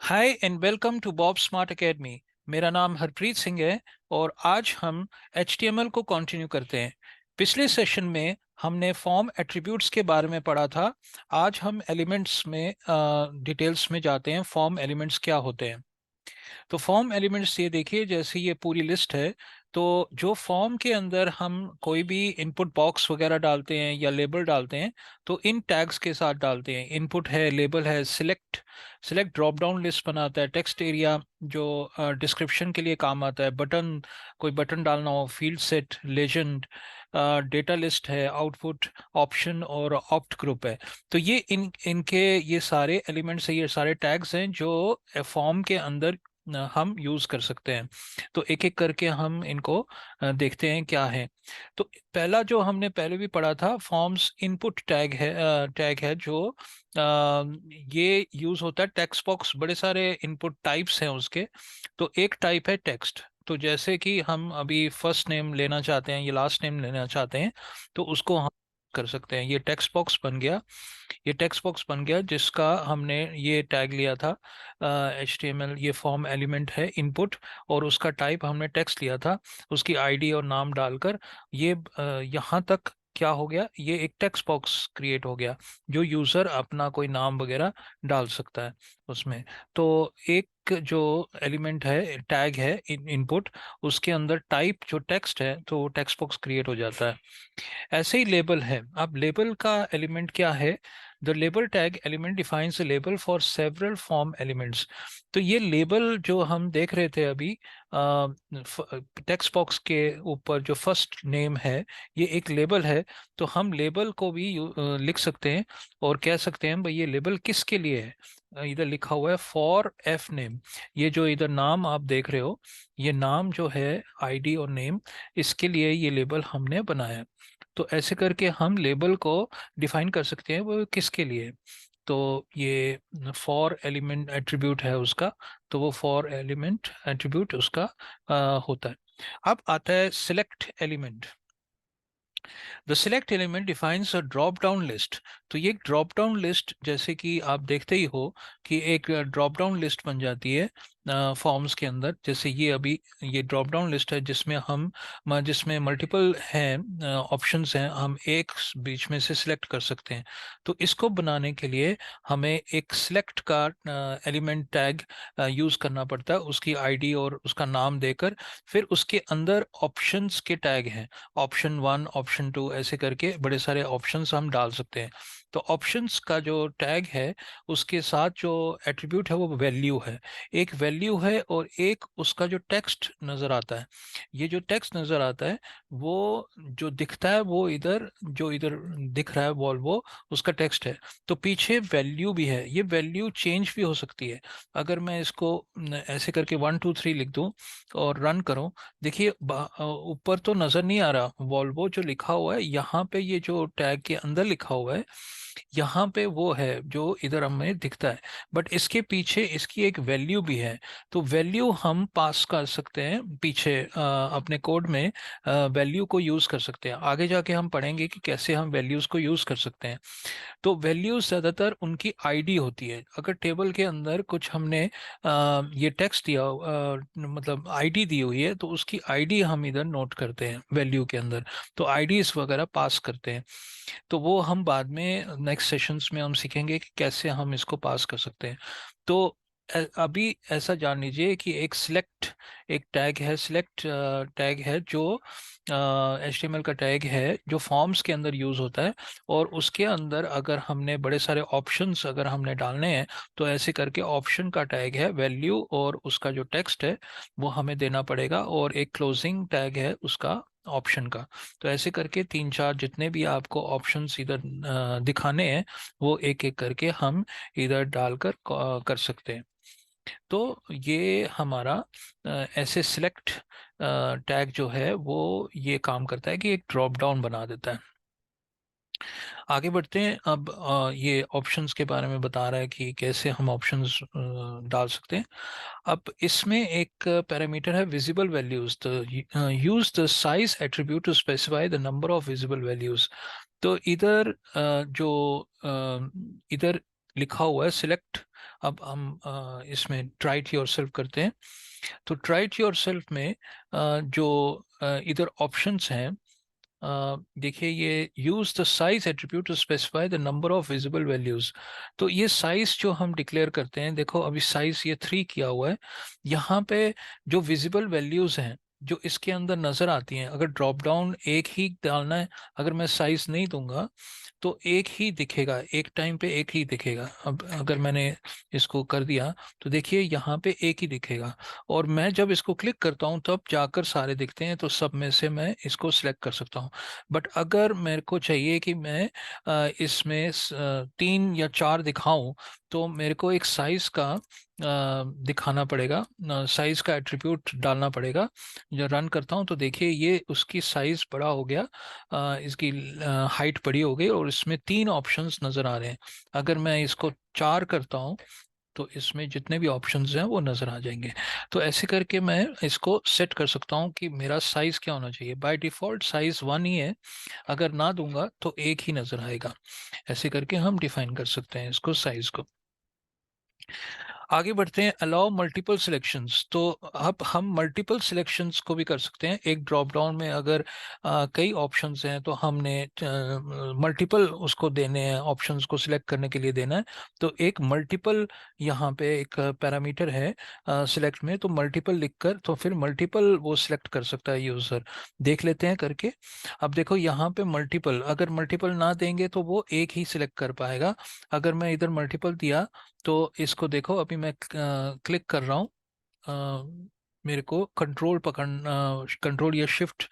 Hi and welcome to Bob Smart academy. मेरा नाम हरप्रीत सिंह है और आज हम HTML को कंटिन्यू करते हैं। पिछले सेशन में हमने फॉर्म एट्रीब्यूट्स के बारे में पढ़ा था। आज हम एलिमेंट्स में डिटेल्स में जाते हैं। फॉर्म एलिमेंट्स क्या होते हैं? तो फॉर्म एलिमेंट्स ये देखिए, जैसे ये पूरी लिस्ट है। तो जो फॉर्म के अंदर हम कोई भी इनपुट बॉक्स वगैरह डालते हैं या लेबल डालते हैं तो इन टैग्स के साथ डालते हैं। इनपुट है, लेबल है, select select drop down list बनाता है, टेक्स्ट एरिया जो डिस्क्रिप्शन के लिए काम आता है, बटन कोई बटन डालना हो, field set, legend, data list है, आउटपुट ऑप्शन और ऑप्ट ग्रुप है। तो ये इनके ये सारे एलिमेंट्स है, ये सारे टैग्स हैं जो फॉर्म के अंदर हम यूज कर सकते हैं। तो एक एक करके हम इनको देखते हैं क्या है। तो पहला जो हमने पहले भी पढ़ा था, फॉर्म्स इनपुट टैग है जो ये यूज होता है टेक्स्ट बॉक्स। बड़े सारे इनपुट टाइप्स हैं उसके। तो एक टाइप है टेक्स्ट। तो जैसे कि हम अभी फर्स्ट नेम लेना चाहते हैं, ये लास्ट नेम लेना चाहते हैं, तो उसको हम कर सकते हैं। ये टेक्स्ट बॉक्स बन गया। ये टेक्स्ट बॉक्स बन गया जिसका हमने ये टैग लिया था HTML। ये फॉर्म एलिमेंट है इनपुट और उसका टाइप हमने टेक्स्ट लिया था, उसकी आईडी और नाम डालकर। ये यहाँ तक क्या हो गया, ये एक टेक्स्ट बॉक्स क्रिएट हो गया जो यूजर अपना कोई नाम वगैरह डाल सकता है उसमें। तो एक जो एलिमेंट है, टैग है इनपुट, उसके अंदर टाइप जो टेक्स्ट है तो टेक्स्ट बॉक्स क्रिएट हो जाता है। ऐसे ही लेबल है। अब लेबल का एलिमेंट क्या है? The label tag element defines a label for several form elements. तो ये लेबल जो हम देख रहे थे अभी, टेक्स्ट बॉक्स के ऊपर जो फर्स्ट नेम है, ये एक लेबल है। तो हम लेबल को भी लिख सकते हैं और कह सकते हैं भाई ये लेबल किसके लिए है। इधर लिखा हुआ है फॉर एफ नेम। ये जो इधर नाम आप देख रहे हो, ये नाम जो है, आईडी और नेम, इसके लिए ये लेबल हमने बनाया। तो ऐसे करके हम लेबल को डिफाइन कर सकते हैं वो किसके लिए। तो ये फॉर एलिमेंट एट्रीब्यूट है उसका। तो वो फॉर एलिमेंट एट्रीब्यूट उसका होता है। अब आता है select element. The select element defines a drop down list. तो ये ड्रॉप डाउन लिस्ट, जैसे कि आप देखते ही हो कि एक ड्रॉप डाउन लिस्ट बन जाती है फॉर्म्स के अंदर। जैसे ये अभी ये ड्रॉप डाउन लिस्ट है जिसमें जिसमें मल्टीपल हैं, ऑप्शंस हैं, हम एक बीच में से सिलेक्ट कर सकते हैं। तो इसको बनाने के लिए हमें एक सिलेक्ट का एलिमेंट टैग यूज करना पड़ता है, उसकी आईडी और उसका नाम देकर। फिर उसके अंदर ऑप्शंस के टैग हैं, ऑप्शन वन, ऑप्शन टू, ऐसे करके बड़े सारे ऑप्शंस हम डाल सकते हैं। तो ऑप्शंस का जो टैग है उसके साथ जो एट्रीब्यूट है वो वैल्यू है। एक वैल्यू है और एक उसका जो टेक्स्ट नजर आता है। ये जो टेक्स्ट नजर आता है वो जो दिखता है वो इधर जो इधर दिख रहा है वो उसका टेक्स्ट है। तो पीछे वैल्यू भी है। ये वैल्यू चेंज भी हो सकती है। अगर मैं इसको ऐसे करके 1 2 3 लिख दूं और रन करूं, देखिए ऊपर तो नजर नहीं आ रहा वॉल्वो जो लिखा हुआ है, यहाँ पे ये जो टैग के अंदर लिखा हुआ है, यहाँ पे वो है जो इधर हमें दिखता है। बट इसके पीछे इसकी एक वैल्यू भी है। तो वैल्यू हम पास कर सकते हैं पीछे अपने कोड में। वैल्यू को यूज कर सकते हैं। आगे जाके हम पढ़ेंगे कि कैसे हम वैल्यूज को यूज कर सकते हैं। तो वैल्यूज ज्यादातर उनकी आईडी होती है। अगर टेबल के अंदर कुछ हमने ये टेक्स्ट दिया, मतलब आईडी दी हुई है, तो उसकी आईडी हम इधर नोट करते हैं वैल्यू के अंदर। तो आईडीज वगैरह पास करते हैं। तो वो हम बाद में नेक्स्ट सेशंस में हम सीखेंगे कि कैसे हम इसको पास कर सकते हैं। तो अभी ऐसा जान लीजिए कि एक सिलेक्ट एक टैग है, सिलेक्ट टैग है जो HTML का टैग है जो फॉर्म्स के अंदर यूज होता है। और उसके अंदर अगर हमने बड़े सारे ऑप्शंस अगर हमने डालने हैं तो ऐसे करके ऑप्शन का टैग है, वैल्यू और उसका जो टेक्स्ट है वो हमें देना पड़ेगा, और एक क्लोजिंग टैग है उसका ऑप्शन का। तो ऐसे करके तीन चार जितने भी आपको ऑप्शंस इधर दिखाने हैं वो एक एक करके हम इधर डालकर कर सकते हैं। तो ये हमारा ऐसे सिलेक्ट टैग जो है वो ये काम करता है कि एक ड्रॉप डाउन बना देता है। आगे बढ़ते हैं। अब ये ऑप्शंस के बारे में बता रहा है कि कैसे हम ऑप्शंस डाल सकते हैं। अब इसमें एक पैरामीटर है विजिबल वैल्यूज। तो use the size attribute to specify the number of visible values. तो इधर जो इधर लिखा हुआ है सिलेक्ट अब हम इसमें ट्राई इट योरसेल्फ करते हैं। तो ट्राई इट योरसेल्फ में जो इधर ऑप्शंस हैं, देखिए ये use the size attribute to specify the number of visible values. तो ये साइज जो हम डिक्लेयर करते हैं, देखो अभी साइज ये 3 किया हुआ है। यहाँ पे जो विजिबल वैल्यूज हैं जो इसके अंदर नजर आती हैं, अगर ड्रॉप डाउन एक ही डालना है, अगर मैं साइज नहीं दूंगा तो एक ही दिखेगा, एक टाइम पे एक ही दिखेगा। अब अगर मैंने इसको कर दिया तो देखिए यहाँ पे एक ही दिखेगा, और मैं जब इसको क्लिक करता हूँ तब जाकर सारे दिखते हैं, तो सब में से मैं इसको सिलेक्ट कर सकता हूँ। बट अगर मेरे को चाहिए कि मैं इसमें 3 या 4 दिखाऊं, तो मेरे को एक साइज का दिखाना पड़ेगा, साइज का एट्रीब्यूट डालना पड़ेगा। जब रन करता हूँ तो देखिए ये उसकी साइज बड़ा हो गया, इसकी हाइट बड़ी हो गई, और इसमें 3 ऑप्शंस नजर आ रहे हैं। अगर मैं इसको 4 करता हूँ तो इसमें जितने भी ऑप्शंस हैं वो नज़र आ जाएंगे। तो ऐसे करके मैं इसको सेट कर सकता हूँ कि मेरा साइज़ क्या होना चाहिए। बाय डिफ़ॉल्ट साइज़ 1 ही है, अगर ना दूंगा तो एक ही नज़र आएगा। ऐसे करके हम डिफाइन कर सकते हैं इसको, साइज़ को। आगे बढ़ते हैं, अलाउ मल्टीपल सिलेक्शंस। तो अब हम मल्टीपल सिलेक्शंस को भी कर सकते हैं। एक ड्रॉप डाउन में अगर कई ऑप्शंस हैं तो हमने मल्टीपल उसको देने हैं, ऑप्शंस को सिलेक्ट करने के लिए देना है। तो एक मल्टीपल यहाँ पे एक पैरामीटर है सिलेक्ट में, तो मल्टीपल लिखकर तो फिर मल्टीपल वो सिलेक्ट कर सकता है यूज़र। देख लेते हैं करके। अब देखो यहाँ पे मल्टीपल, अगर मल्टीपल ना देंगे तो वो एक ही सिलेक्ट कर पाएगा। अगर मैं इधर मल्टीपल दिया तो इसको देखो, अभी मैं क्लिक कर रहा हूँ, मेरे को कंट्रोल पकड़ना, कंट्रोल या शिफ्ट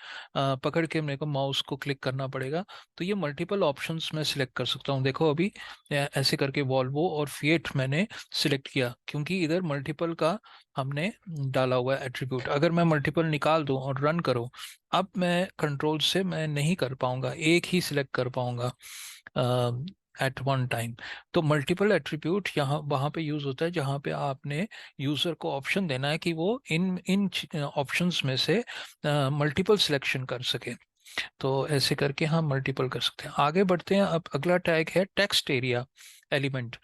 पकड़ के मेरे को माउस को क्लिक करना पड़ेगा। तो ये मल्टीपल ऑप्शंस मैं सिलेक्ट कर सकता हूँ। देखो अभी ऐसे करके वॉल्वो और फिएट मैंने सिलेक्ट किया, क्योंकि इधर मल्टीपल का हमने डाला हुआ है एट्रीब्यूट। अगर मैं मल्टीपल निकाल दूं और रन करूं, अब मैं कंट्रोल से मैं नहीं कर पाऊंगा, एक ही सिलेक्ट कर पाऊंगा एट वन टाइम। तो मल्टीपल एट्रीब्यूट यहाँ वहाँ पे यूज होता है जहाँ पे आपने यूजर को ऑप्शन देना है कि वो इन इन ऑप्शंस में से मल्टीपल सिलेक्शन कर सके। तो ऐसे करके हम मल्टीपल कर सकते हैं। आगे बढ़ते हैं, अब अगला टैग है टेक्स्ट एरिया एलिमेंट।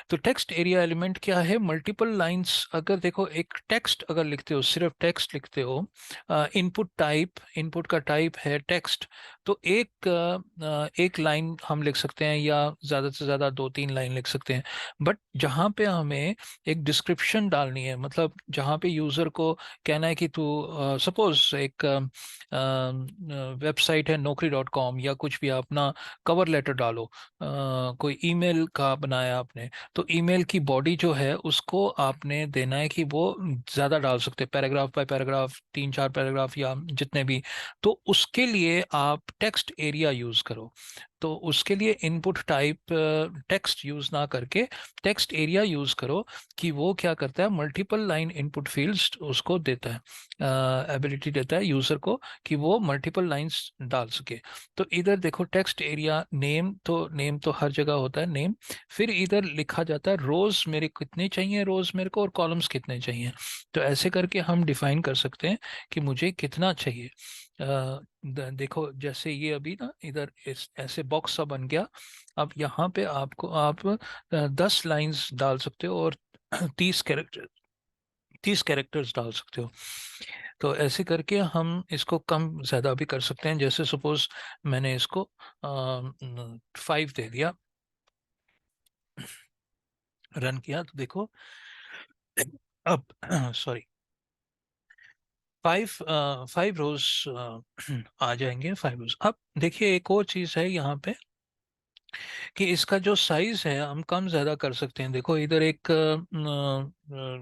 तो टेक्स्ट एरिया एलिमेंट क्या है? मल्टीपल लाइंस, अगर देखो एक टेक्स्ट अगर लिखते हो, सिर्फ टेक्स्ट लिखते हो, इनपुट टाइप, इनपुट का टाइप है टेक्स्ट, तो एक लाइन हम लिख सकते हैं, या ज़्यादा से ज़्यादा 2-3 लाइन लिख सकते हैं। बट जहाँ पे हमें एक डिस्क्रिप्शन डालनी है, मतलब जहाँ पे यूज़र को कहना है कि तू सपोज एक वेबसाइट है naukri.com, या कुछ भी अपना कवर लेटर डालो, कोई ईमेल का बनाया आपने, तो ईमेल की बॉडी जो है उसको आपने देना है कि वो ज़्यादा डाल सकते हैं, पैराग्राफ बाय पैराग्राफ, 3-4 पैराग्राफ या जितने भी। तो उसके लिए आप टेक्स्ट एरिया यूज़ करो। तो उसके लिए इनपुट टाइप टेक्स्ट यूज़ ना करके टेक्स्ट एरिया यूज़ करो, कि वो क्या करता है, मल्टीपल लाइन इनपुट फील्ड्स उसको देता है, एबिलिटी देता है यूज़र को कि वो मल्टीपल लाइंस डाल सके। तो इधर देखो टेक्स्ट एरिया नेम, तो नेम तो हर जगह होता है नेम। फिर इधर लिखा जाता है रोज मेरे कितने चाहिए, रोज मेरे को, और कॉलम्स कितने चाहिए। तो ऐसे करके हम डिफाइन कर सकते हैं कि मुझे कितना चाहिए। देखो जैसे ये अभी ना इधर इस ऐसे बॉक्स सा बन गया। अब यहाँ पे आपको आप 10 लाइंस डाल सकते हो, और 30 कैरेक्टर 30 कैरेक्टर्स डाल सकते हो। तो ऐसे करके हम इसको कम ज़्यादा भी कर सकते हैं। जैसे सपोज मैंने इसको 5 दे दिया, रन किया तो देखो अब सॉरी 5 रोज आ जाएंगे, 5 रोज। अब देखिए एक और चीज़ है यहाँ पे, कि इसका जो साइज है हम कम ज़्यादा कर सकते हैं। देखो इधर एक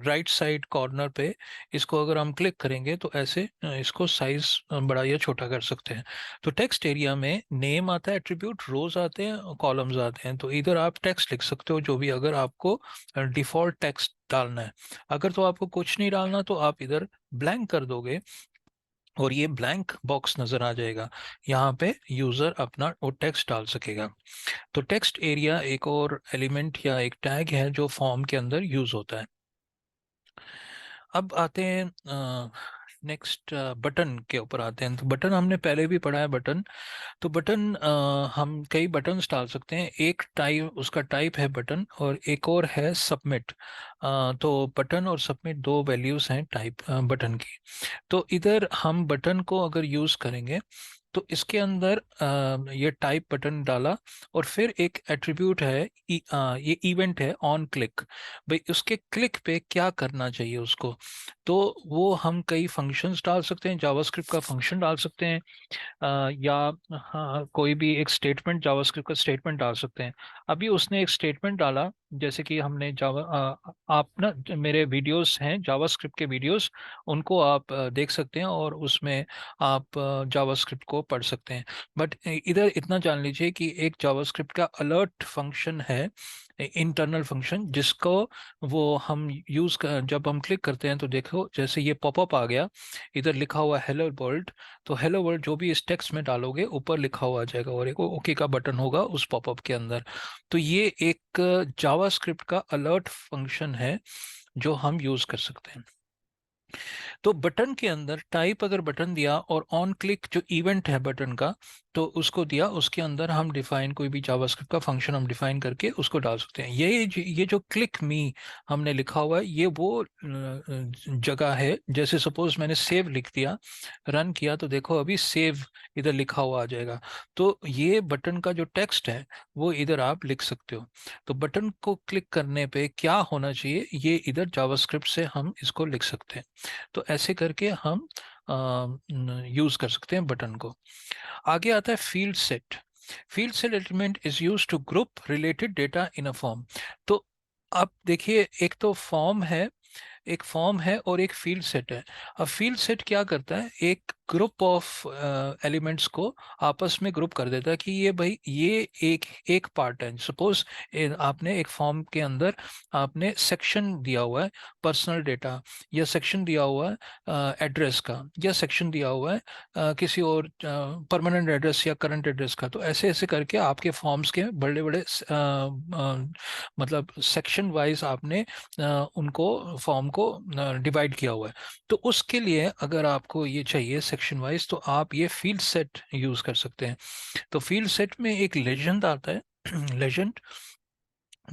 राइट साइड कॉर्नर पे इसको अगर हम क्लिक करेंगे तो ऐसे इसको साइज बड़ा या छोटा कर सकते हैं। तो टेक्स्ट एरिया में नेम आता है, एट्रीब्यूट, रोज आते हैं, कॉलम्स आते हैं। तो इधर आप टेक्स्ट लिख सकते हो जो भी, अगर आपको डिफॉल्ट टेक्स्ट डालना है। अगर तो आपको कुछ नहीं डालना तो आप इधर ब्लैंक कर दोगे, और ये ब्लैंक बॉक्स नजर आ जाएगा। यहाँ पे यूजर अपना वो टेक्स्ट डाल सकेगा। तो टेक्स्ट एरिया एक और एलिमेंट या एक टैग है जो फॉर्म के अंदर यूज होता है। अब आते हैं नेक्स्ट बटन के ऊपर आते हैं। तो बटन हमने पहले भी पढ़ा है बटन। तो बटन हम कई बटन्स डाल सकते हैं। एक टाइप, उसका टाइप है बटन, और एक और है सबमिट। तो बटन और सबमिट दो वैल्यूज हैं टाइप बटन की। तो इधर हम बटन को अगर यूज करेंगे तो इसके अंदर ये टाइप बटन डाला, और फिर एक एट्रीब्यूट है ये इवेंट है ऑन क्लिक। भाई उसके क्लिक पे क्या करना चाहिए उसको। तो वो हम कई फंक्शंस डाल सकते हैं, जावास्क्रिप्ट का फंक्शन डाल सकते हैं, या हाँ कोई भी एक स्टेटमेंट, जावास्क्रिप्ट का स्टेटमेंट डाल सकते हैं। अभी उसने एक स्टेटमेंट डाला, जैसे कि हमने आप ना मेरे वीडियोस हैं जावास्क्रिप्ट के वीडियोस, उनको आप देख सकते हैं, और उसमें आप जावास्क्रिप्ट को पढ़ सकते हैं। बट इधर इतना जान लीजिए कि एक जावास्क्रिप्ट का अलर्ट फंक्शन है, इंटरनल फंक्शन, जिसको वो हम यूज कर, जब हम क्लिक करते हैं तो देखो जैसे ये पॉपअप आ गया, इधर लिखा हुआ हेलो वर्ल्ड। तो हेलो वर्ल्ड जो भी इस टेक्स्ट में डालोगे ऊपर लिखा हुआ आ जाएगा, और एक ओके का बटन होगा उस पॉपअप के अंदर। तो ये एक जावास्क्रिप्ट का अलर्ट फंक्शन है जो हम यूज कर सकते हैं। तो बटन के अंदर टाइप अगर बटन दिया, और ऑन क्लिक जो इवेंट है बटन का, तो उसको दिया, उसके अंदर हम डिफाइन कोई भी जावास्क्रिप्ट का फंक्शन हम डिफाइन करके उसको डाल सकते हैं। ये जो क्लिक मी हमने लिखा हुआ है, ये वो जगह है, जैसे सपोज मैंने सेव लिख दिया, रन किया, तो देखो अभी सेव इधर लिखा हुआ आ जाएगा। तो ये बटन का जो टेक्स्ट है वो इधर आप लिख सकते हो। तो बटन को क्लिक करने पे क्या होना चाहिए, ये इधर जावास्क्रिप्ट से हम इसको लिख सकते हैं। तो ऐसे करके हम यूज कर सकते हैं बटन को। आगे आता है field set. Field set element is use to group related data in a form. तो आप देखिए, एक तो फॉर्म है, एक फॉर्म है और एक फील्ड सेट है। अब फील्ड सेट क्या करता है, एक ग्रुप ऑफ एलिमेंट्स को आपस में ग्रुप कर देता है कि ये भाई ये एक एक पार्ट है। सपोज आपने एक फॉर्म के अंदर आपने सेक्शन दिया हुआ है पर्सनल डेटा, या सेक्शन दिया हुआ है एड्रेस का, या सेक्शन दिया हुआ है किसी और परमानेंट एड्रेस या करंट एड्रेस का। तो ऐसे ऐसे करके आपके फॉर्म्स के बड़े बड़े मतलब सेक्शन वाइज आपने उनको फॉर्म को डिवाइड किया हुआ है। तो उसके लिए अगर आपको ये चाहिए सेक्शन वाइज, तो आप ये फील्ड सेट यूज कर सकते हैं। तो फील्ड सेट में एक लेजेंड आता है लेजेंड,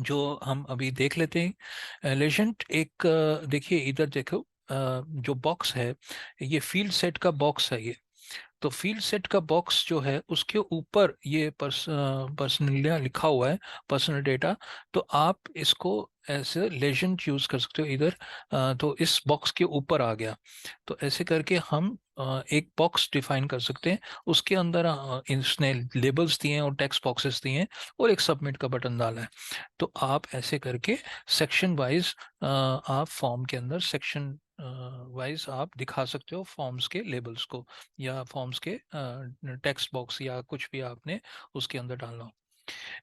जो हम अभी देख लेते हैं। लेजेंड एक देखिए इधर देखो, जो बॉक्स है ये फील्ड सेट का बॉक्स है ये। तो फील्ड सेट का बॉक्स जो है उसके ऊपर ये पर्सनल लिखा हुआ है, पर्सनल डेटा। तो आप इसको ऐसे लेजेंड यूज कर सकते हो इधर। तो इस बॉक्स के ऊपर आ गया। तो ऐसे करके हम एक बॉक्स डिफाइन कर सकते हैं। उसके अंदर इसने लेबल्स दिए हैं और टेक्स्ट बॉक्सेस दिए हैं, और एक सबमिट का बटन डाला है। तो आप ऐसे करके सेक्शन वाइज आप फॉर्म के अंदर सेक्शन वाइज आप दिखा सकते हो फॉर्म्स के लेबल्स को, या फॉर्म्स के टेक्स्ट बॉक्स या कुछ भी आपने उसके अंदर डालना हो।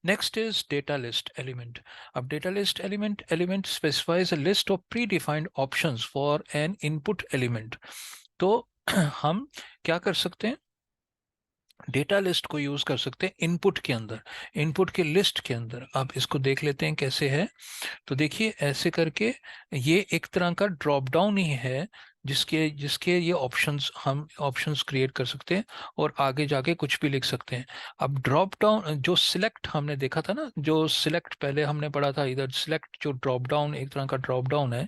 Next is data list element. अब data list element specifies a list of predefined options for an input element. तो हम क्या कर सकते हैं, डेटा लिस्ट को यूज कर सकते हैं इनपुट के अंदर, इनपुट के लिस्ट के अंदर। अब इसको देख लेते हैं कैसे है। तो देखिए ऐसे करके ये एक तरह का ड्रॉप डाउन ही है, जिसके जिसके ये ऑप्शंस, हम ऑप्शंस क्रिएट कर सकते हैं और आगे जाके कुछ भी लिख सकते हैं। अब ड्रॉप डाउन जो सिलेक्ट हमने देखा था ना, जो सिलेक्ट पहले हमने पढ़ा था, इधर सिलेक्ट जो ड्रॉप डाउन एक तरह का ड्रॉप डाउन है।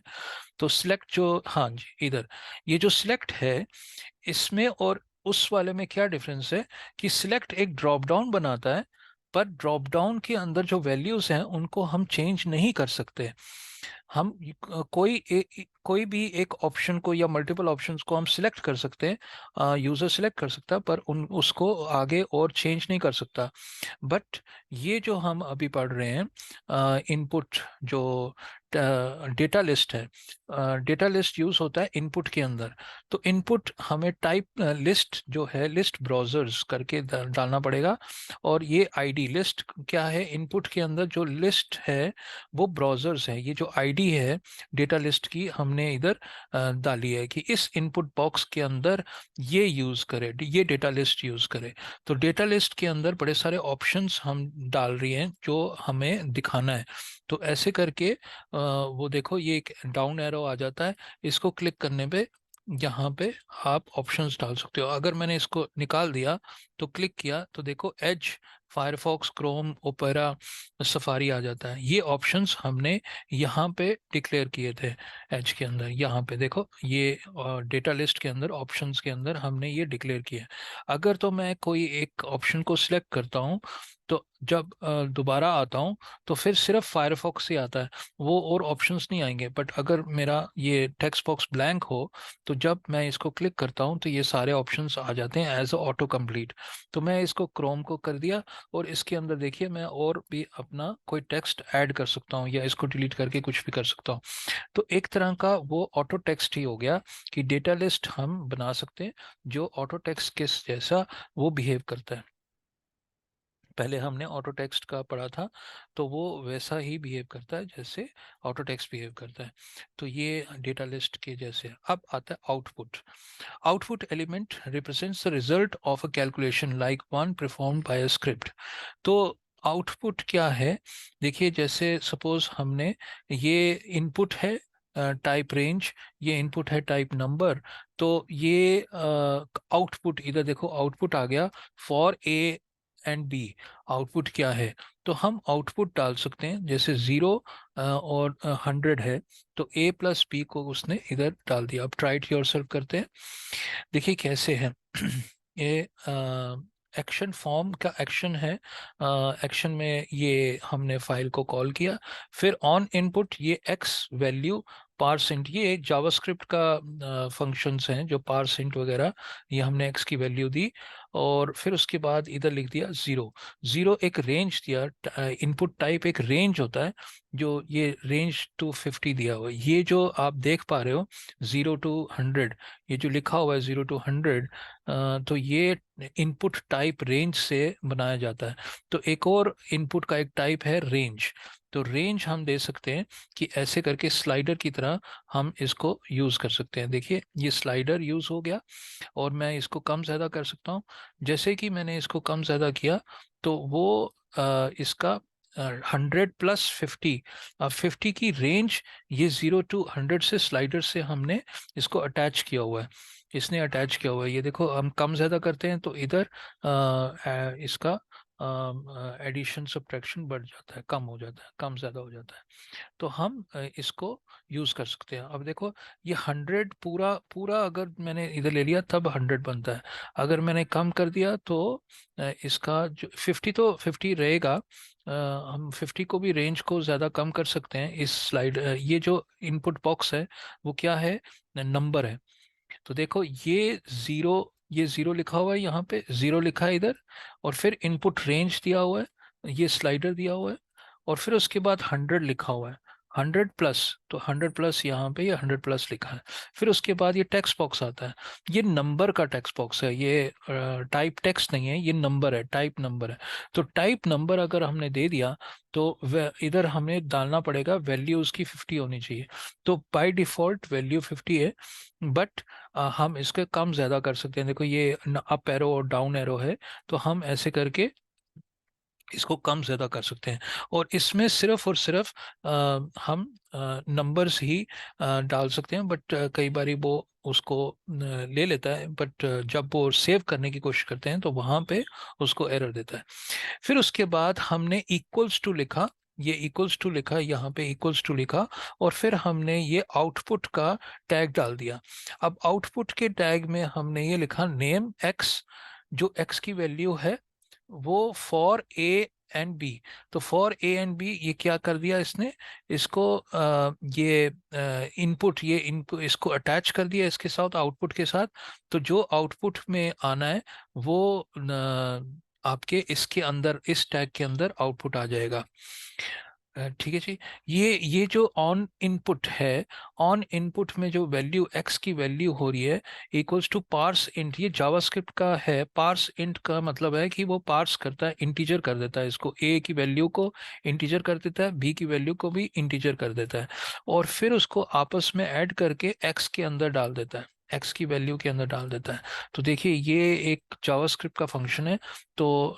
तो सिलेक्ट जो, हाँ जी इधर, ये जो सिलेक्ट है इसमें और उस वाले में क्या डिफरेंस है, कि सिलेक्ट एक ड्रॉप डाउन बनाता है, पर ड्रॉप डाउन के अंदर जो वैल्यूज हैं उनको हम चेंज नहीं कर सकते। हम कोई भी एक ऑप्शन को या मल्टीपल ऑप्शंस को हम सिलेक्ट कर सकते हैं, यूजर सिलेक्ट कर सकता है, पर उन उसको आगे और चेंज नहीं कर सकता। बट ये जो हम अभी पढ़ रहे हैं इनपुट, जो डेटा लिस्ट है, डेटा लिस्ट यूज होता है इनपुट के अंदर। तो इनपुट हमें टाइप लिस्ट जो है, लिस्ट ब्राउजर्स करके डालना पड़ेगा। और ये आईडी लिस्ट क्या है, इनपुट के अंदर जो लिस्ट है वो ब्राउजर्स है। ये जो आईडी है डेटा लिस्ट की हमने इधर डाली है कि इस इनपुट बॉक्स के अंदर ये यूज करे, ये डेटा लिस्ट यूज करे। तो डेटा लिस्ट के अंदर बड़े सारे ऑप्शंस हम डाल रही हैं जो हमें दिखाना है। तो ऐसे करके वो देखो ये एक डाउन एरो आ जाता है, इसको क्लिक करने पे यहाँ पे आप ऑप्शंस डाल सकते हो। अगर मैंने इसको निकाल दिया तो क्लिक किया तो देखो Edge, Firefox, Chrome, Opera, Safari आ जाता है। ये ऑप्शंस हमने यहाँ पे डिक्लेयर किए थे एज के अंदर। यहाँ पे देखो ये डेटा लिस्ट के अंदर ऑप्शंस के अंदर हमने ये डिक्लेयर किया है। अगर तो मैं कोई एक ऑप्शन को सिलेक्ट करता हूँ तो जब दोबारा आता हूँ तो फिर सिर्फ फायरफॉक्स ही आता है, वो और ऑप्शंस नहीं आएंगे। बट अगर मेरा ये टेक्स्ट बॉक्स ब्लैंक हो तो जब मैं इसको क्लिक करता हूं तो ये सारे ऑप्शंस आ जाते हैं एज ऑटो कंप्लीट। तो मैं इसको क्रोम को कर दिया और इसके अंदर देखिए मैं और भी अपना कोई टेक्स्ट ऐड कर सकता हूँ या इसको डिलीट करके कुछ भी कर सकता हूँ। तो एक तरह का वो ऑटो टेक्स्ट ही हो गया कि डेटा लिस्ट हम बना सकते हैं जो ऑटो टेक्स्ट के जैसा वो बिहेव करता है। पहले हमने ऑटो टेक्स्ट का पढ़ा था तो वो वैसा ही बिहेव करता है जैसे ऑटो टेक्स्ट बिहेव करता है। तो ये डेटा लिस्ट के जैसे है। अब आता है output. Output element represents the result of a calculation like one performed by a script. तो आउटपुट क्या है? देखिए जैसे सपोज हमने ये इनपुट है टाइप रेंज, ये इनपुट है टाइप नंबर। तो ये आउटपुट इधर देखो आउटपुट आ गया for A and B. Output क्या है? तो हम आउटपुट डाल सकते हैं जैसे 0 और 100 है तो ए प्लस बी को उसने इधर डाल दिया। अब ट्राई इट योरसेल्फ करते हैं, देखिए कैसे है। ये एक्शन फॉर्म का एक्शन है। एक्शन में ये हमने फाइल को कॉल किया, फिर ऑन इनपुट ये एक्स वैल्यू पारसेंट, ये जावास्क्रिप्ट का फंक्शंस हैं जो पारसेंट वगैरह, ये हमने एक्स की वैल्यू दी। और फिर उसके बाद इधर लिख दिया 0। 0 एक रेंज दिया, इनपुट टाइप एक रेंज होता है, जो ये रेंज टू 50 दिया हुआ है। ये जो आप देख पा रहे हो 0 to 100, ये जो लिखा हुआ है 0 to 100, तो ये इनपुट टाइप रेंज से बनाया जाता है। तो एक और इनपुट का एक टाइप है रेंज। तो रेंज हम दे सकते हैं कि ऐसे करके स्लाइडर की तरह हम इसको यूज कर सकते हैं। देखिए ये स्लाइडर यूज हो गया और मैं इसको कम ज़्यादा कर सकता हूँ। जैसे कि मैंने इसको कम ज़्यादा किया तो वो इसका 100 + 50, 50 की रेंज, ये 0 to 100 से स्लाइडर से हमने इसको अटैच किया हुआ है। इसने अटैच किया हुआ है, ये देखो हम कम ज़्यादा करते हैं तो इधर इसका एडिशन सब्ट्रैक्शन बढ़ जाता है, कम हो जाता है, कम ज़्यादा हो जाता है। तो हम इसको यूज कर सकते हैं। अब देखो ये 100 पूरा पूरा अगर मैंने इधर ले लिया तब 100 बनता है। अगर मैंने कम कर दिया तो इसका जो 50 तो 50 रहेगा। हम 50 को भी रेंज को ज़्यादा कम कर सकते हैं। इस स्लाइड ये जो इनपुट बॉक्स है वो क्या है? नंबर है। तो देखो ये 0, ये 0 लिखा हुआ है, यहाँ पे 0 लिखा है इधर, और फिर इनपुट रेंज दिया हुआ है, ये स्लाइडर दिया हुआ है, और फिर उसके बाद 100 लिखा हुआ है। 100 प्लस, तो 100 प्लस यहाँ पे ये 100 प्लस लिखा है। फिर उसके बाद ये टेक्स्ट बॉक्स आता है, ये नंबर का टेक्स्ट बॉक्स है, ये टाइप टेक्स्ट नहीं है, ये नंबर है, टाइप नंबर है। तो टाइप नंबर अगर हमने दे दिया तो इधर हमें डालना पड़ेगा वैल्यू उसकी 50 होनी चाहिए। तो बाय डिफॉल्ट वैल्यू 50 है, बट हम इसके कम ज़्यादा कर सकते हैं। देखो ये अप एरो और डाउन एरो है, तो हम ऐसे करके इसको कम ज़्यादा कर सकते हैं। और इसमें सिर्फ और सिर्फ हम नंबर्स ही डाल सकते हैं। बट कई बारी वो उसको ले लेता है, बट जब वो सेव करने की कोशिश करते हैं तो वहाँ पे उसको एरर देता है। फिर उसके बाद हमने इक्वल्स टू लिखा, ये इक्वल्स टू लिखा, यहाँ पे इक्वल्स टू लिखा, और फिर हमने ये आउटपुट का टैग डाल दिया। अब आउटपुट के टैग में हमने ये लिखा नेम एक्स, जो एक्स की वैल्यू है वो फॉर ए एंड बी। तो फॉर ए एंड बी ये क्या कर दिया इसने, इसको ये इनपुट, ये इनपुट इसको अटैच कर दिया इसके साथ, आउटपुट के साथ। तो जो आउटपुट में आना है वो आपके इसके अंदर, इस टैग के अंदर आउटपुट आ जाएगा। ठीक है जी। ये जो ऑन इनपुट है, ऑन इनपुट में जो वैल्यू एक्स की वैल्यू हो रही है इक्वल्स टू पार्स इंट, ये जावास्क्रिप्ट का है। पार्स इंट का मतलब है कि वो पार्स करता है, इंटीजर कर देता है इसको, ए की वैल्यू को इंटीजर कर देता है, बी की वैल्यू को भी इंटीजर कर देता है, और फिर उसको आपस में ऐड करके एक्स के अंदर डाल देता है। एक्स की वैल्यू के अंदर डाल देता है। तो देखिए ये एक जावास्क्रिप्ट का फंक्शन है। तो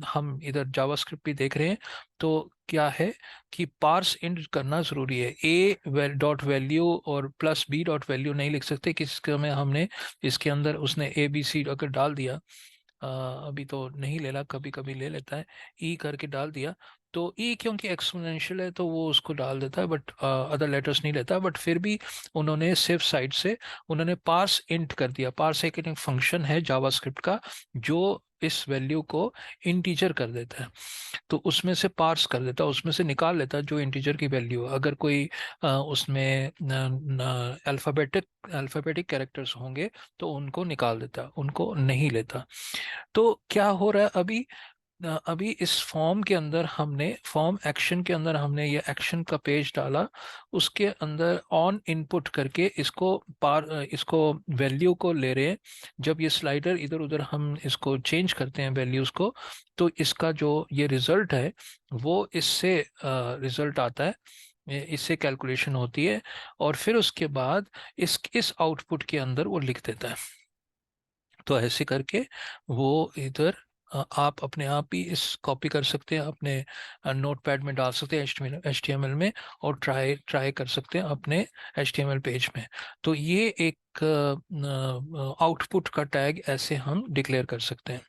हम इधर जावास्क्रिप्ट भी देख रहे हैं। तो क्या है कि पार्स इंट करना जरूरी है। ए डॉट वैल्यू और प्लस बी डॉट वैल्यू नहीं लिख सकते, किसी में हमने इसके अंदर उसने ए बी सी अगर डाल दिया, अभी तो नहीं ले ला, कभी कभी ले लेता है, ई करके डाल दिया, तो ई क्योंकि एक्सपोनेंशियल है तो वो उसको डाल देता है, बट अदर लेटर्स नहीं लेता। बट फिर भी उन्होंने सेफ साइड से उन्होंने पार्स इंट कर दिया। पार्स एक फंक्शन है जावास्क्रिप्ट का जो इस वैल्यू को इंटीजर कर देता है। तो उसमें से पार्स कर देता है, उसमें से निकाल लेता है जो इंटीजर की वैल्यू है। अगर कोई उसमें अल्फाबेटिक कैरेक्टर्स होंगे तो उनको निकाल देता, उनको नहीं लेता। तो क्या हो रहा है अभी, अभी इस फॉर्म के अंदर हमने फॉर्म एक्शन के अंदर हमने ये एक्शन का पेज डाला, उसके अंदर ऑन इनपुट करके इसको वैल्यू को ले रहे हैं। जब ये स्लाइडर इधर उधर हम इसको चेंज करते हैं वैल्यूज को, तो इसका जो ये रिजल्ट है वो इससे रिजल्ट आता है, इससे कैलकुलेशन होती है। और फिर उसके बाद इस आउटपुट के अंदर वो लिख देता है। तो ऐसे करके वो इधर आप अपने आप ही इस कॉपी कर सकते हैं, अपने नोटपैड में डाल सकते हैं HTML में, और ट्राई ट्राई कर सकते हैं अपने HTML पेज में। तो ये एक आउटपुट का टैग ऐसे हम डिक्लेयर कर सकते हैं।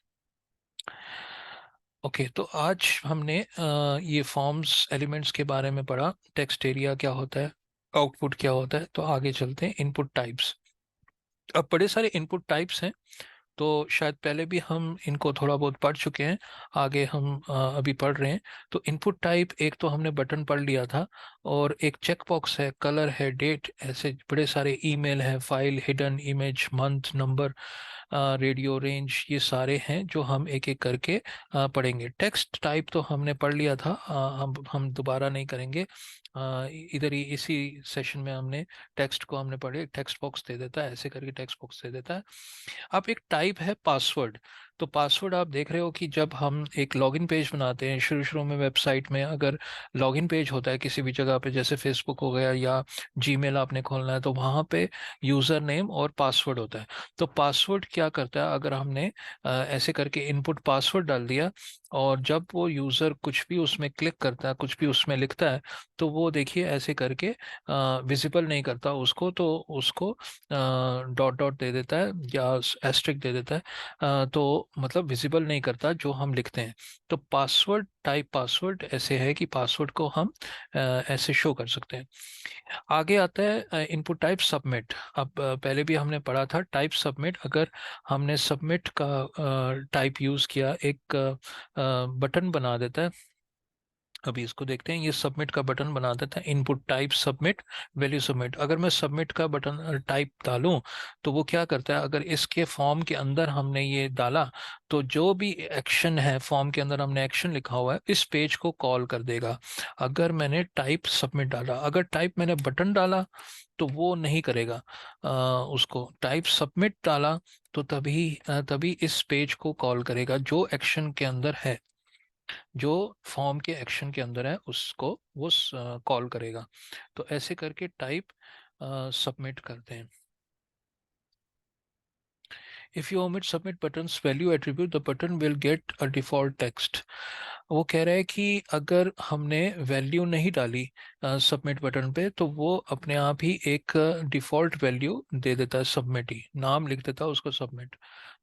ओके, तो आज हमने ये फॉर्म्स एलिमेंट्स के बारे में पढ़ा, टेक्स्ट एरिया क्या होता है, आउटपुट क्या होता है। तो आगे चलते हैं इनपुट टाइप्स। अब बड़े सारे इनपुट टाइप्स हैं, तो शायद पहले भी हम इनको थोड़ा बहुत पढ़ चुके हैं, आगे हम अभी पढ़ रहे हैं। तो इनपुट टाइप, एक तो हमने बटन पढ़ लिया था, और एक चेक बॉक्स है, कलर है, डेट, ऐसे बड़े सारे ईमेल है, file, hidden image, month, number, radio range, ये सारे हैं जो हम एक एक करके पढ़ेंगे। टेक्स्ट टाइप तो हमने पढ़ लिया था, हम दोबारा नहीं करेंगे। इधर ही इसी सेशन में हमने टेक्स्ट को हमने पढ़े, टेक्स्ट बॉक्स दे देता है, ऐसे करके टेक्स्ट बॉक्स दे देता है। अब एक टाइप है पासवर्ड। तो पासवर्ड आप देख रहे हो कि जब हम एक लॉगिन पेज बनाते हैं, शुरू शुरू में वेबसाइट में अगर लॉगिन पेज होता है किसी भी जगह पे, जैसे फेसबुक हो गया या जीमेल आपने खोलना है, तो वहाँ पे यूज़र नेम और पासवर्ड होता है। तो पासवर्ड क्या करता है, अगर हमने ऐसे करके इनपुट पासवर्ड डाल दिया, और जब वो यूज़र कुछ भी उसमें क्लिक करता है, कुछ भी उसमें लिखता है, तो वो देखिए ऐसे करके विजिबल नहीं करता उसको, तो उसको डॉट डॉट दे देता है या एस्ट्रिक दे देता है, तो मतलब विजिबल नहीं करता जो हम लिखते हैं। तो पासवर्ड टाइप पासवर्ड ऐसे है कि पासवर्ड को हम ऐसे शो कर सकते हैं। आगे आता है इनपुट टाइप सबमिट। अब पहले भी हमने पढ़ा था टाइप सबमिट। अगर हमने सबमिट का टाइप यूज किया, एक बटन बना देता है, अभी इसको देखते हैं, ये सबमिट का बटन बना देता है, input type submit, value submit. अगर मैं सबमिट का बटन टाइप डालूं, तो वो क्या करता है, अगर इसके फॉर्म के अंदर हमने ये डाला, तो जो भी एक्शन है फॉर्म के अंदर हमने एक्शन लिखा हुआ है, इस पेज को कॉल कर देगा। अगर मैंने टाइप सबमिट डाला, अगर टाइप मैंने बटन डाला तो वो नहीं करेगा, उसको टाइप सबमिट डाला तो तभी इस पेज को कॉल करेगा, जो एक्शन के अंदर है, जो फॉर्म के एक्शन के अंदर है उसको वो कॉल करेगा। तो ऐसे करके टाइप सबमिट करते हैं। If you omit submit buttons value attribute, the button will get a default text। वो कह रहा है कि अगर हमने वैल्यू नहीं डाली सबमिट बटन पे, तो वो अपने आप ही एक डिफॉल्ट वैल्यू दे देता है, सबमिट ही नाम लिख देता है उसको, सबमिट।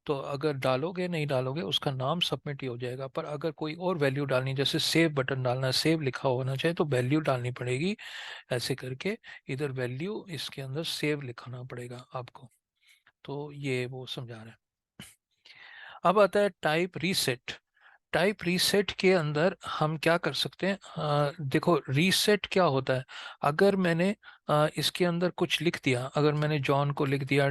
तो अगर डालोगे नहीं डालोगे उसका नाम सबमिट ही हो जाएगा। पर अगर कोई और वैल्यू डालनी, जैसे सेव बटन डालना है, सेव लिखा होना चाहिए, तो वैल्यू डालनी पड़ेगी, ऐसे करके इधर वैल्यू इसके अंदर सेव लिखना पड़ेगा आपको। तो ये वो समझा रहा है। अब आता है टाइप रीसेट। टाइप रीसेट के अंदर हम क्या कर सकते हैं, देखो रीसेट क्या होता है, अगर मैंने इसके अंदर कुछ लिख दिया, अगर मैंने जॉन को लिख दिया,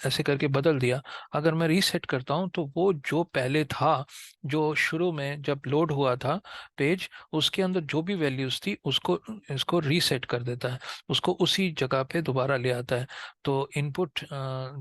ऐसे करके बदल दिया, अगर मैं रीसेट करता हूं, तो वो जो पहले था, जो शुरू में जब लोड हुआ था पेज, उसके अंदर जो भी वैल्यूज थी उसको इसको रीसेट कर देता है, उसको उसी जगह पे दोबारा ले आता है। तो इनपुट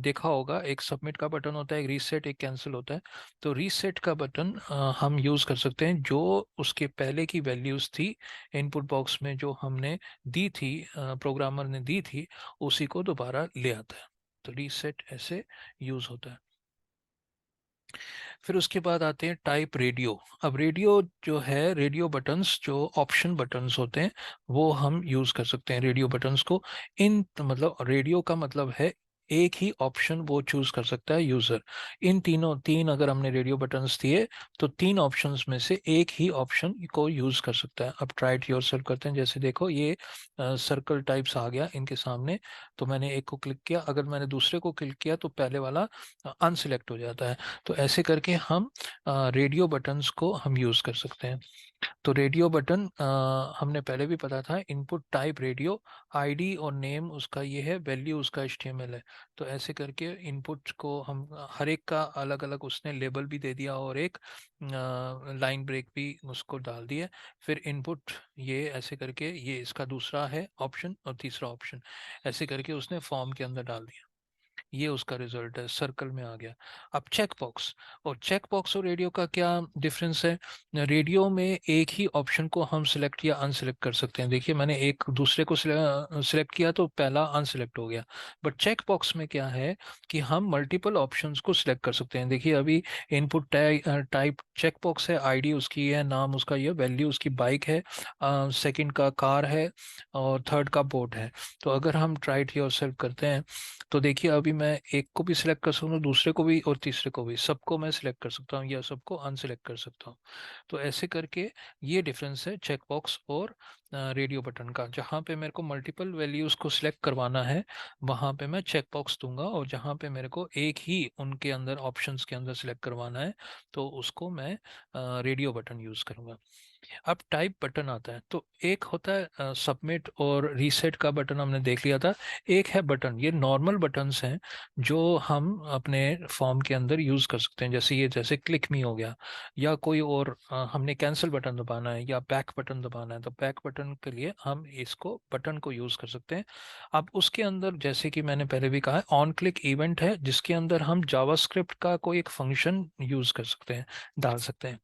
देखा होगा, एक सबमिट का बटन होता है, एक रीसेट, एक कैंसिल होता है। तो रीसेट का बटन हम यूज़ कर सकते हैं, जो उसके पहले की वैल्यूज़ थी इनपुट बॉक्स में जो हमने दी थी, प्रोग्रामर ने दी थी, उसी को दोबारा ले आता है। तो रीसेट ऐसे यूज होता है। फिर उसके बाद आते हैं टाइप रेडियो। अब रेडियो जो है, रेडियो बटन्स जो ऑप्शन बटन्स होते हैं वो हम यूज कर सकते हैं रेडियो बटन्स को। इन मतलब रेडियो का मतलब है एक ही ऑप्शन वो चूज कर सकता है यूजर। इन तीन अगर हमने रेडियो बटन्स दिए तो तीन ऑप्शंस में से एक ही ऑप्शन को यूज कर सकता है। अब ट्राई इट योरसेल्फ करते हैं। जैसे देखो ये सर्कल टाइप्स आ गया इनके सामने, तो मैंने एक को क्लिक किया, अगर मैंने दूसरे को क्लिक किया तो पहले वाला अनसिलेक्ट हो जाता है। तो ऐसे करके हम रेडियो बटन्स को हम यूज कर सकते हैं। तो रेडियो बटन हमने पहले भी पता था, इनपुट टाइप रेडियो, आईडी और नेम उसका ये है, वैल्यू उसका एचटीएमएल है। तो ऐसे करके इनपुट को हम हर एक का अलग अलग उसने लेबल भी दे दिया और एक लाइन ब्रेक भी उसको डाल दिया। फिर इनपुट ये ऐसे करके ये इसका दूसरा है ऑप्शन और तीसरा ऑप्शन, ऐसे करके उसने फॉर्म के अंदर डाल दिया। ये उसका रिजल्ट है, सर्कल में आ गया। अब चेक बॉक्स, और चेक बॉक्स और रेडियो का क्या डिफरेंस है? रेडियो में एक ही ऑप्शन को हम सिलेक्ट या अनसिलेक्ट कर सकते हैं। देखिए मैंने एक दूसरे को सिलेक्ट किया तो पहला अनसिलेक्ट हो गया। बट चेक बॉक्स में क्या है कि हम मल्टीपल ऑप्शंस को सिलेक्ट कर सकते हैं। देखिए अभी इनपुट टाइप चेक बॉक्स है, आईडी उसकी है, नाम उसका ये, वैल्यू उसकी बाइक है, सेकंड का कार है और थर्ड का बोट है। तो अगर हम ट्राई इट योरसेल्फ करते हैं तो देखिए अभी मैं एक को भी सिलेक्ट कर सकता हूँ, दूसरे को भी और तीसरे को भी, सबको मैं सिलेक्ट कर सकता हूँ या सबको अनसिलेक्ट कर सकता हूँ। तो ऐसे करके ये डिफरेंस है चेक बॉक्स और रेडियो बटन का। जहाँ पे मेरे को मल्टीपल वैल्यूज को सिलेक्ट करवाना है वहाँ पे मैं चेक बॉक्स दूंगा, और जहाँ पे मेरे को एक ही उनके अंदर ऑप्शंस के अंदर सिलेक्ट करवाना है तो उसको मैं रेडियो बटन यूज करूंगा। अब टाइप बटन आता है, तो एक होता है सबमिट और रीसेट का बटन हमने देख लिया था। एक है बटन, ये नॉर्मल बटन्स हैं जो हम अपने फॉर्म के अंदर यूज कर सकते हैं। जैसे ये, जैसे क्लिक मी हो गया, या कोई और हमने कैंसिल बटन दबाना है या बैक बटन दबाना है तो बैक बटन के लिए हम इसको बटन को यूज कर सकते हैं। अब उसके अंदर जैसे कि मैंने पहले भी कहा है, ऑन क्लिक इवेंट है जिसके अंदर हम जावास्क्रिप्ट का कोई एक फंक्शन यूज कर सकते हैं, डाल सकते हैं।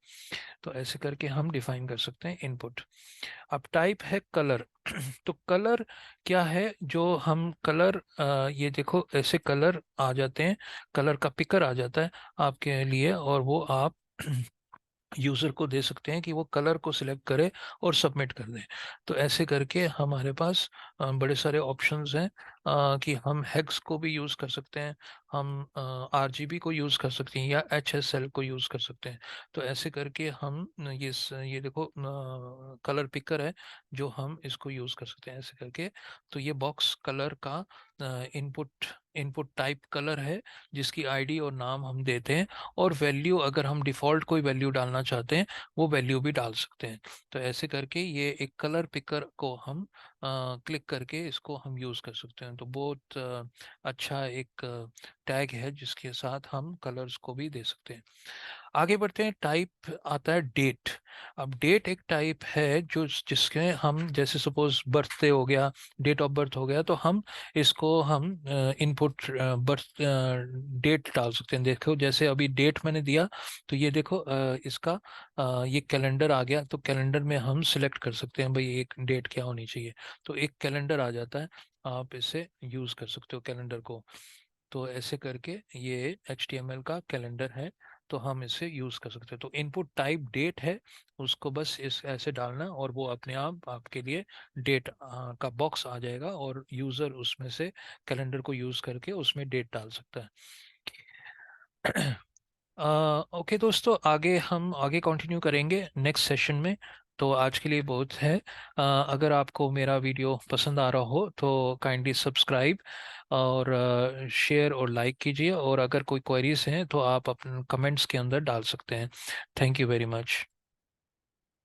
तो ऐसे करके हम डिफाइन कर सकते हैं इनपुट। अब टाइप है कलर। तो कलर क्या है? जो हम कलर ये देखो ऐसे कलर आ जाते हैं, कलर का पिकर आ जाता है आपके लिए, और वो आप यूजर को दे सकते हैं कि वो कलर को सिलेक्ट करे और सबमिट कर दे। तो ऐसे करके हमारे पास बड़े सारे ऑप्शंस हैं कि हम हेक्स को भी यूज कर सकते हैं, हम आरजीबी को यूज कर सकते हैं या एचएसएल को यूज कर सकते हैं। तो ऐसे करके हम ये देखो कलर पिकर है जो हम इसको यूज कर सकते हैं ऐसे करके। तो ये बॉक्स कलर का इनपुट इनपुट टाइप कलर है जिसकी आईडी और नाम हम देते हैं, और वैल्यू अगर हम डिफ़ॉल्ट कोई वैल्यू डालना चाहते हैं वो वैल्यू भी डाल सकते हैं। तो ऐसे करके ये एक कलर पिकर को हम क्लिक करके इसको हम यूज़ कर सकते हैं। तो बहुत अच्छा एक टैग है जिसके साथ हम कलर्स को भी दे सकते हैं। आगे बढ़ते हैं, टाइप आता है डेट। अब डेट एक टाइप है जो जिसके हम जैसे सपोज बर्थडे हो गया, डेट ऑफ बर्थ हो गया, तो हम इसको हम इनपुट बर्थ डेट डाल सकते हैं। देखो जैसे अभी डेट मैंने दिया तो ये देखो इसका ये कैलेंडर आ गया, तो कैलेंडर में हम सिलेक्ट कर सकते हैं भाई एक डेट क्या होनी चाहिए, तो एक कैलेंडर आ जाता है। आप इसे यूज कर सकते हो कैलेंडर को। तो ऐसे करके ये HTML का कैलेंडर है, तो हम इसे यूज कर सकते हैं। तो इनपुट टाइप डेट है, उसको बस इस ऐसे डालना और वो अपने आप आपके लिए डेट का बॉक्स आ जाएगा, और यूजर उसमें से कैलेंडर को यूज करके उसमें डेट डाल सकता है। ओके दोस्तों, हम आगे कंटिन्यू करेंगे नेक्स्ट सेशन में। तो आज के लिए बहुत है। अगर आपको मेरा वीडियो पसंद आ रहा हो तो काइंडली सब्सक्राइब और शेयर और लाइक कीजिए, और अगर कोई क्वेरीज हैं तो आप अपने कमेंट्स के अंदर डाल सकते हैं। Thank you very much.